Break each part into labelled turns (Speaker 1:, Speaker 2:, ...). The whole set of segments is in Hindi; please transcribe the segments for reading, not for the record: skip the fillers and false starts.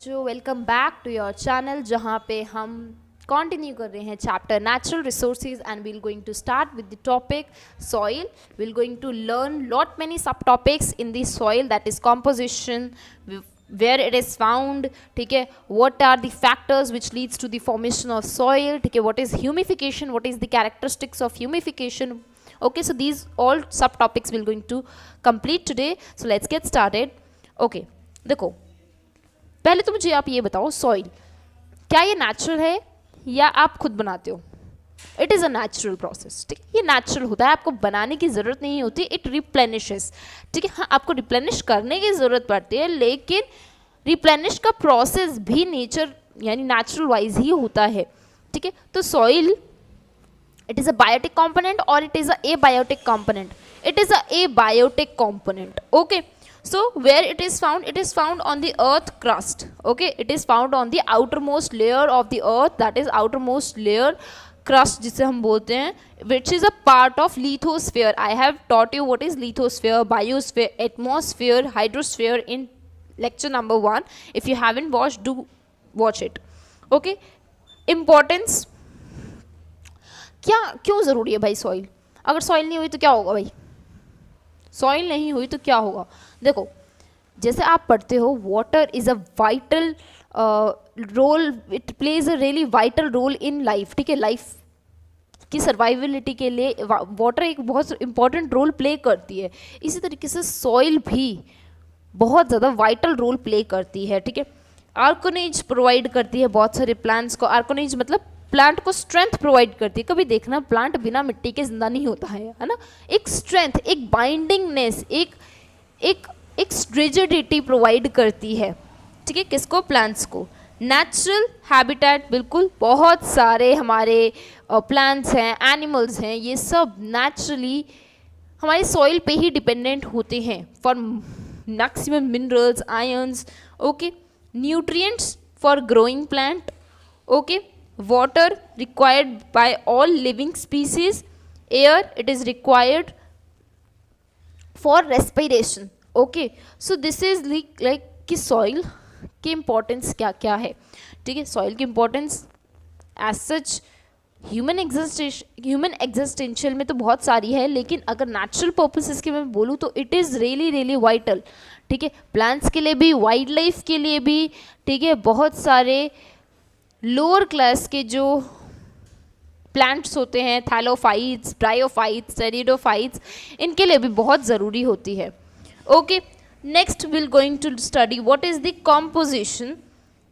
Speaker 1: जो welcome back to your channel जहाँ पे हम कंटिन्यू कर रहे हैं chapter natural resources and we'll going to start with the topic soil. We'll going to learn lot many sub topics in the soil, that is composition, where it is found, ठीक है, what are the factors which leads to the formation of soil, ठीक है, what is humification, what is the characteristics of humification. Okay, so these all subtopics we're going to complete today. So let's get started. Okay, देखो पहले तो मुझे आप ये बताओ, सॉइल क्या ये नेचुरल है या आप खुद बनाते हो? It is a natural process, ठीक है, ये नेचुरल होता है, आपको बनाने की ज़रूरत नहीं होती. इट रिप्लेनिशेस, ठीक है, हाँ आपको रिप्लेनिश करने की ज़रूरत पड़ती है, लेकिन रिप्लेनिश का प्रोसेस भी नेचर यानी नेचुरल वाइज ही होता है. ठीक है, तो soil it is a biotic component or it is a abiotic component. It is a abiotic component. Okay, so where it is found on the earth crust. Okay, it is found on the outermost layer of the earth, that is outermost layer crust जिसे हम बोलते हैं, which is a part of lithosphere. I have taught you what is lithosphere, biosphere, atmosphere, hydrosphere in lecture number 1. If you haven't watched, do watch it. Okay, importance क्या क्यों ज़रूरी है भाई सॉइल? अगर सॉइल नहीं हुई तो क्या होगा भाई? सॉइल नहीं हुई तो क्या होगा? देखो, जैसे आप पढ़ते हो, water is a vital role, it plays a really vital role in life. ठीक है, लाइफ की सर्वाइवलिटी के लिए वाटर एक बहुत इंपॉर्टेंट रोल प्ले करती है. इसी तरीके से सॉइल भी बहुत ज़्यादा वाइटल रोल प्ले करती है. ठीक है, आर्कोनेज प्रोवाइड करती है बहुत सारे प्लांट्स को. आर्कोनेज मतलब प्लांट को स्ट्रेंथ प्रोवाइड करती है. कभी देखना, प्लांट बिना मिट्टी के जिंदा नहीं होता है ना. एक स्ट्रेंथ, एक बाइंडिंगनेस, एक एक एक रिजिडिटी प्रोवाइड करती है. ठीक है, किसको? प्लांट्स को. नेचुरल हैबिटेट, बिल्कुल, बहुत सारे हमारे प्लांट्स हैं, एनिमल्स हैं, ये सब नेचुरली हमारे सॉइल पे ही डिपेंडेंट होते हैं for maximum minerals, irons. Okay, nutrients for growing plant. Okay, water required by all living species, air it is required for respiration. Okay, so this is like कि soil की importance क्या क्या है. ठीक है, soil की importance as such human existential में तो बहुत सारी है, लेकिन अगर नेचुरल पर्पसेस के मैं बोलूँ तो it is really really vital. ठीक है, प्लांट्स के लिए भी, वाइल्ड लाइफ के लिए भी. ठीक है, बहुत सारे लोअर क्लास के जो प्लांट्स होते हैं, थैलोफाइट्स, ब्रायोफाइट्स, टेरिडोफाइट्स, इनके लिए भी बहुत ज़रूरी होती है. Okay, next will going to study what is the composition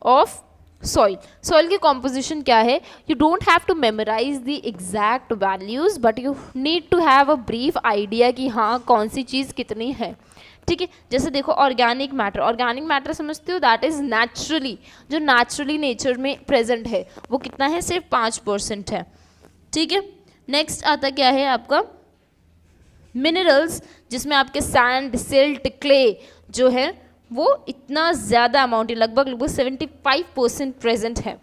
Speaker 1: of soil. Soil की कॉम्पोजिशन क्या है? You don't have to memorise the exact values, but you need to have a brief idea कि हाँ कौन सी चीज़ कितनी है. ठीक है, जैसे देखो ऑर्गेनिक मैटर समझते हो, दैट इज़ नेचुरली, जो नेचुरली नेचर में प्रेजेंट है, वो कितना है? सिर्फ 5% है. ठीक है, नेक्स्ट आता क्या है आपका? मिनरल्स, जिसमें आपके सैंड, सिल्ट, क्ले जो है वो इतना ज़्यादा अमाउंट है, लगभग 75% प्रेजेंट है.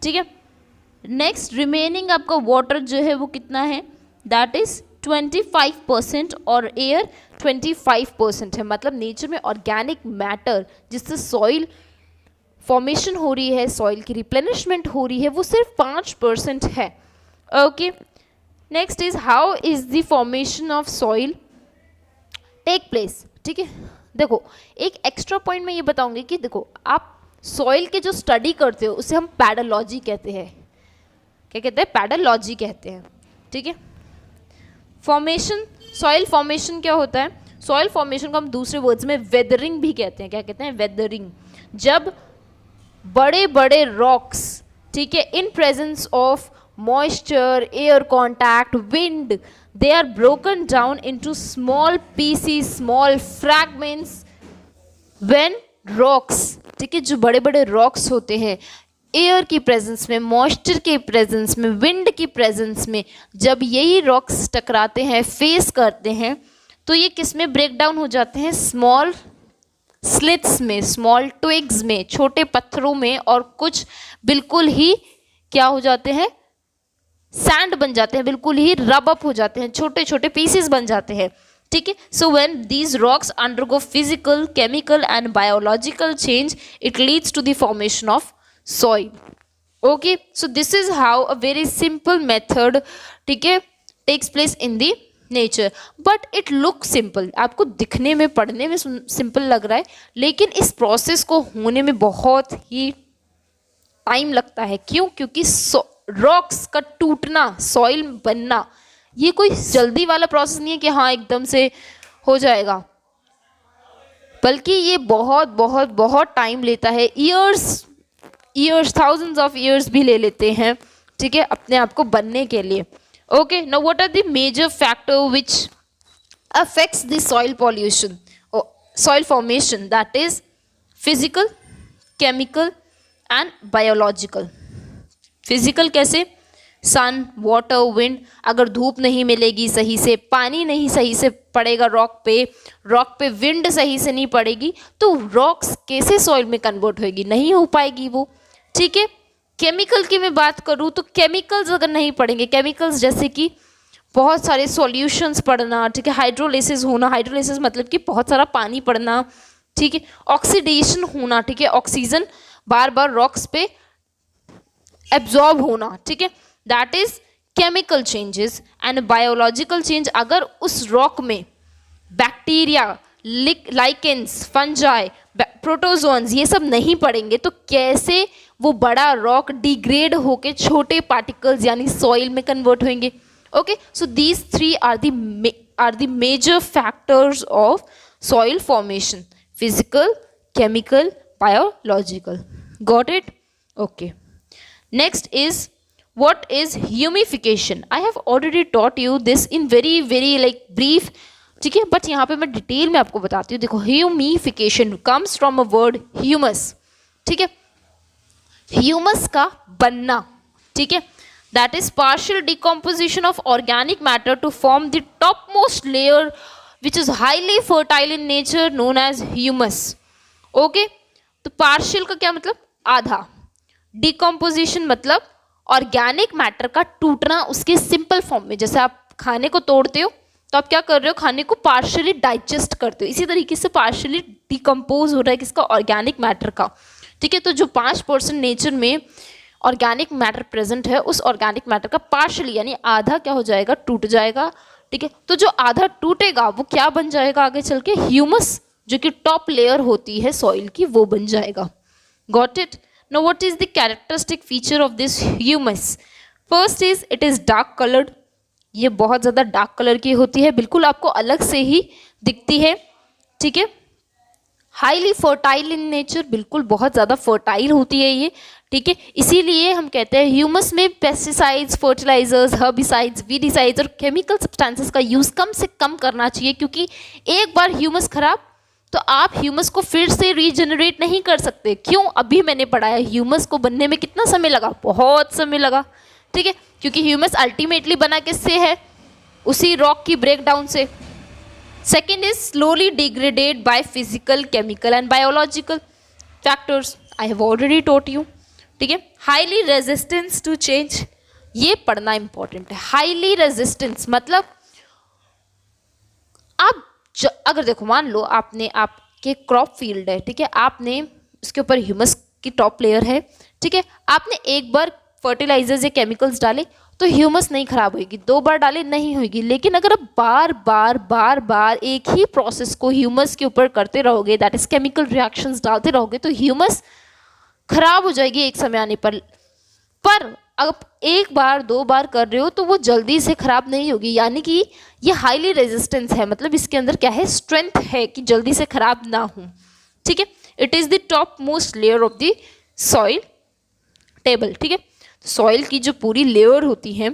Speaker 1: ठीक है, नेक्स्ट रिमेनिंग आपका वाटर जो है वो कितना है? दैट इज़ 25% और एयर 25% है. मतलब नेचर में ऑर्गेनिक मैटर जिससे सॉइल फॉर्मेशन हो रही है, सॉइल की रिप्लेनिशमेंट हो रही है, वो सिर्फ 5% है. Okay, next is how is the formation of soil take place. ठीक है, देखो एक एक्स्ट्रा पॉइंट मैं ये बताऊंगी कि देखो, आप सॉइल के जो स्टडी करते हो उसे हम पैडोलॉजी कहते हैं. क्या कहते हैं? पैडोलॉजी कहते हैं. ठीक है, फॉर्मेशन, सॉइल फॉर्मेशन क्या होता है? सॉइल फॉर्मेशन को हम दूसरे वर्ड्स में वेदरिंग भी कहते हैं. क्या कहते हैं? वेदरिंग. जब बड़े बड़े रॉक्स, ठीक है, in presence of moisture, air contact, wind, they are broken down into small pieces, small fragments. When rocks, ठीक है, जो बड़े बड़े रॉक्स होते हैं, एयर की प्रेजेंस में, मॉइस्चर के प्रेजेंस में, विंड की प्रेजेंस में, जब यही रॉक्स टकराते हैं, फेस करते हैं, तो ये किस में ब्रेक डाउन हो जाते हैं? स्मॉल स्लिट्स में, स्मॉल ट्विग्स में, छोटे पत्थरों में, और कुछ बिल्कुल ही क्या हो जाते हैं? सैंड बन जाते हैं, बिल्कुल ही रब अप हो जाते हैं, छोटे छोटे पीसेस बन जाते हैं. ठीक है. So when these rocks undergo physical, chemical and biological change, it leads to the formation of soil. Okay, so this is how a very simple method, ठीक है, takes place in the nature. But it look simple, आपको दिखने में, पढ़ने में सिंपल लग रहा है, लेकिन इस प्रोसेस को होने में बहुत ही टाइम लगता है. क्यों? क्योंकि रॉक्स का टूटना, सॉइल बनना, ये कोई जल्दी वाला प्रोसेस नहीं है कि हाँ एकदम से हो जाएगा, बल्कि ये बहुत बहुत बहुत टाइम लेता है. ईयर्स, थाउजेंड्स ऑफ ईयर्स भी ले लेते हैं, ठीक है, अपने आप को बनने के लिए. Okay, now what are the major factor which affects the soil pollution, soil formation? That is physical, chemical and biological. Physical कैसे? Sun, water, wind. अगर धूप नहीं मिलेगी सही से, पानी नहीं सही से पड़ेगा रॉक पे विंड सही से नहीं पड़ेगी, तो रॉक्स कैसे सॉइल में कन्वर्ट होगी? नहीं हो पाएगी वो, ठीक है. केमिकल की मैं बात करूँ तो केमिकल्स अगर नहीं पड़ेंगे, केमिकल्स जैसे कि बहुत सारे सॉल्यूशंस पड़ना, ठीक है, हाइड्रोलिसिस होना, हाइड्रोलिसिस मतलब कि बहुत सारा पानी पड़ना, ठीक है, ऑक्सीडेशन होना, ठीक है, ऑक्सीजन बार बार रॉक्स पे एब्जॉर्ब होना, ठीक है, that is chemical changes. And biological change, अगर उस रॉक में बैक्टीरिया, लाइकेंस, फंजाई, प्रोटोजोन्स ये सब नहीं पड़ेंगे तो कैसे वो बड़ा रॉक डिग्रेड होके छोटे पार्टिकल्स यानी सॉइल में कन्वर्ट होंगे? Okay, so these three are the major factors of soil formation: physical, chemical, biological. Got it? Okay. Next is, what is humification? I have already taught you this in very like brief, ठीक है, बट यहाँ पे मैं डिटेल में आपको बताती हूँ. देखो, humification comes from a word humus, ठीक है, ह्यूमस का बनना, ठीक है, that is partial decomposition of organic matter to form the top most layer which is highly fertile in nature, known as humus. Okay, तो पार्शियल का क्या मतलब? आधा. डिकम्पोजिशन मतलब ऑर्गेनिक मैटर का टूटना उसके सिंपल फॉर्म में. जैसे आप खाने को तोड़ते हो तो आप क्या कर रहे हो? खाने को पार्शियली डाइजेस्ट करते हो. इसी तरीके से पार्शियली डिकम्पोज हो रहा है किसका? ऑर्गेनिक मैटर का, ठीक है. तो जो 5% नेचर में ऑर्गेनिक मैटर प्रेजेंट है, उस ऑर्गेनिक मैटर का पार्शियली यानी आधा क्या हो जाएगा? टूट जाएगा, ठीक है. तो जो आधा टूटेगा वो क्या बन जाएगा आगे चल के? ह्यूमस, जो कि टॉप लेयर होती है सॉइल की, वो बन जाएगा. Got it? Now what is the characteristic feature of this humus? First is it is dark coloured. ये बहुत ज़्यादा डार्क कलर की होती है, बिल्कुल आपको अलग से ही दिखती है, ठीक है. हाईली फर्टाइल इन नेचर, बिल्कुल बहुत ज़्यादा फर्टाइल होती है ये, ठीक है. इसीलिए हम कहते हैं ह्यूमस में पेस्टिसाइड्स, फर्टिलाइजर्स, हर्बिसाइड्स, वीडिसाइड्स और केमिकल सब्सटेंसेस का यूज़ कम से कम करना चाहिए, क्योंकि एक बार ह्यूमस खराब तो आप ह्यूमस को फिर से रीजनरेट नहीं कर सकते. क्यों? अभी मैंने पढ़ाया, ह्यूमस को बनने में कितना समय लगा? बहुत समय लगा, ठीक है, क्योंकि ह्यूमस अल्टीमेटली बना किससे है? उसी रॉक की ब्रेकडाउन से. Second is slowly degraded by physical, chemical and biological factors. I have already taught you, ठीक है. हाईली रेजिस्टेंस टू चेंज, ये पढ़ना इंपॉर्टेंट है. हाईली रेजिस्टेंस मतलब आप अगर देखो, मान लो आपने, आपके क्रॉप फील्ड है, ठीक है, आपने उसके ऊपर ह्यूमस की टॉप लेयर है, ठीक है, आपने एक बार फर्टिलाइजर्स या केमिकल्स डाले तो ह्यूमस नहीं खराब होगी, 2 बार डाले नहीं होगी. लेकिन अगर आप बार बार बार बार एक ही प्रोसेस को ह्यूमस के ऊपर करते रहोगे, दैट इज केमिकल रिएक्शंस डालते रहोगे, तो ह्यूमस खराब हो जाएगी एक समय आने पर. अगर एक बार 2 बार कर रहे हो तो वो जल्दी से खराब नहीं होगी. यानी कि ये हाईली रेजिस्टेंस है, मतलब इसके अंदर क्या है? स्ट्रेंथ है कि जल्दी से खराब ना हो, ठीक है. It is the top most layer of the soil table, ठीक है. सॉइल की जो पूरी लेयर होती है,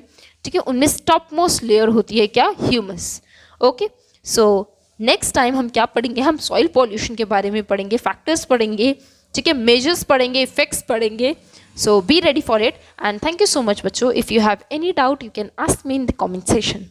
Speaker 1: ठीक है, उनमें टॉप मोस्ट लेयर होती है क्या? Humus. Okay, so next time हम क्या पढ़ेंगे? हम सॉइल पॉल्यूशन के बारे में पढ़ेंगे, फैक्टर्स पढ़ेंगे, ठीक है, मेजर्स पढ़ेंगे, इफेक्ट्स पढ़ेंगे. So be ready for it, and thank you so much बच्चों. If you have any doubt you can ask me in the comment section.